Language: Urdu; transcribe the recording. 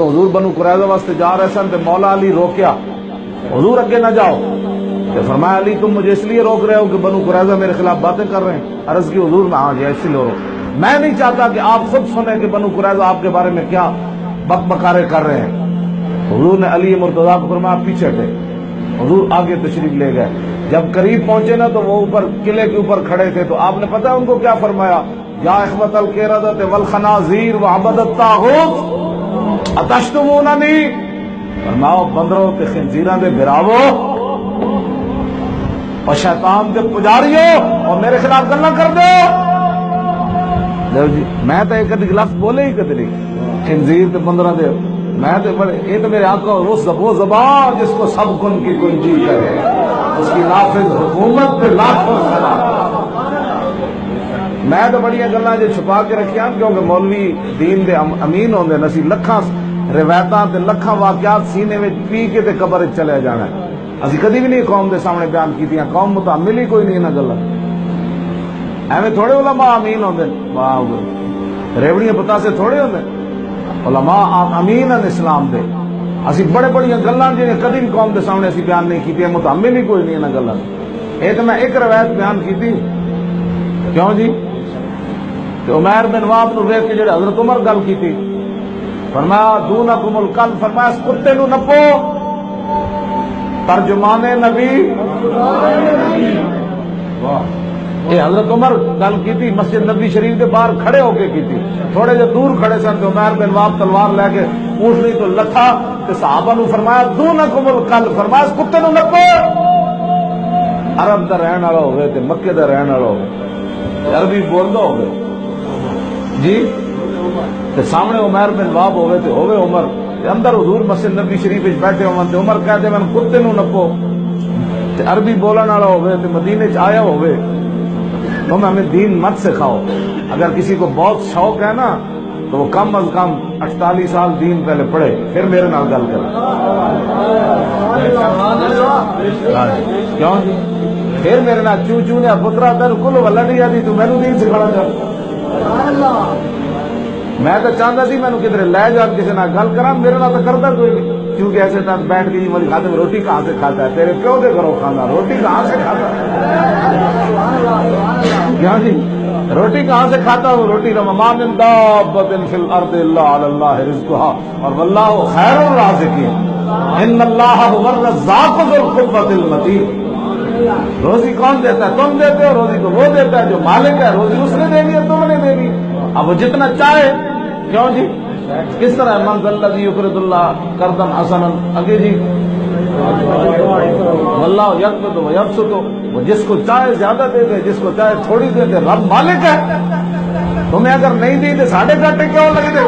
حضور بنو قریظہ واسطے جا رہے سن تے مولا علی روکیا، حضور اگے نہ جاؤ، کہ فرمایا علی تم مجھے اس لیے روک رہے ہو کہ بنو قریظہ میرے خلاف باتیں کر رہے ہیں؟ عرض کی حضور میں ہاں جی اسی لیے روک، میں نہیں چاہتا کہ آپ خود سنیں کہ بنو قریظہ آپ کے بارے میں کیا بک بکارے کر رہے ہیں۔ حضور نے علی مرتضیٰ کو فرمایا پیچھے ہٹے، حضور آگے تشریف لے گئے۔ جب قریب پہنچے نا تو وہ اوپر قلعے کے اوپر کھڑے تھے، تو آپ نے پتہ ان کو کیا فرمایا؟ یا اخوۃ القردۃ والخنازیر وعبد الطاغوت اتشتموننی، فرماؤ بندروں تے خنزیراں دے براوو اور شیطان دے پجاریو اور میرے خلاف گلاں کر دو جی۔ میں تو ایک لفظ بولے ہی کدی نہیں، خنزیر تے بندراں دے، میں تو بڑے یہ تو میرے آقا وہ زبان جس کو سب کن کی کنجی کرے، اس کی نافذ حکومت پہ لاکھوں سلام۔ میں تو بڑی گلاں جو چھپا کے رکھیاں کیونکہ مولوی دین دے امین ہوندے نسی لکھاں روایتاں تے لکھاں واقعات سینے وچ پی کے تے قبر وچ چلے جانا ہے۔ اسی کدی بھی نہیں قوم دے سامنے بیان کیتیاں، قوم متحمل ہی کوئی نہیں انہاں گلاں، ایویں تھوڑے علماء امین ہوندے، ریوڑیاں پتا سے تھوڑے ہوندے علماء امین ہیں اسلام دے۔ اسی بڑے بڑی گلاں جنہیں کدی بھی قوم دے سامنے اسی بیان نہیں کیتیاں، متحمل ہی کوئی نہیں انہاں گلاں۔ یہ تو میں ایک روایت بیان کیتی، کیوں جی کہ عمیر بن وہب نو ویکھ کے جڑے حضرت عمر گل کیتی، فرمایا دونکم القلب، فرمایا اس کتے نو نپو، ترجمان نبی۔ یہ حضرت عمر گل کیتی مسجد نبی شریف کے باہر کھڑے ہو کے کیتی، تھوڑے جو دور کھڑے سن تو عمیر بن وہب تلوار لے کے اونٹنی تو لتھا تے صحابہ نو فرمایا دونکم القلب، فرمایا اس کتے نو نپو۔ عرب دا رہن والا ہوئے تے مکے دا رہن والا ہوئے، عربی بولدا ہوئے جی تے سامنے عمیر بن وہب ہوئے تے ہوئے عمر تے اندر حضور مسجد نبی شریف وچ بیٹھے ہون تے عمر کہہ دے میں کتے نو نپو، تے عربی بولن والا ہوئے تے مدینے چ آیا ہوئے، تم ہمیں دین مت سکھاؤ۔ اگر کسی کو بہت شوق ہے نا تو وہ کم از کم 48 سال دین پہلے پڑھے، پھر میرے نال گل کرے، کیوں جی پھر میرے نال چوں چوں نے پترا تین کل ولا نہیں آتی تو مینوں دین سکھانا چاہ۔ میں تو چاہتا سی مینوں کدھر لے جان کسی نال گل کراں، میرے نال تو کرتا کوئی نہیں، کیونکہ ایسے طرح بیٹھ کے مجھے کھاتے میں روٹی کہاں سے کھاتا ہے، تیرے پیو کے گھروں کھانا، روٹی کہاں سے کھاتا ہے، کیا جی روٹی کہاں سے کھاتا ہوں؟ روٹی ما من دابۃ فی الارض الا علی اللہ رزقها اور واللہ خیر الرازقین ان اللہ هو الرزاق ذو القوۃ المتین۔ روزی کون دیتا ہے؟ تم دیتے ہو، روزی تو وہ دیتا ہے جو مالک ہے، روزی اس نے دینی ہے، تم نے دینی ہے، اب وہ جتنا چاہے، کیوں جی کس طرح من ذا الذی یقرض اللہ قرضا حسنا، آگے جی واللہ یقبض و یبسط، وہ جس کو چاہے زیادہ دے دے، جس کو چاہے تھوڑی دے دے، رب مالک ہے، تمہیں اگر نہیں دی تو ساڑھے گھاٹے کیوں لگ دے؟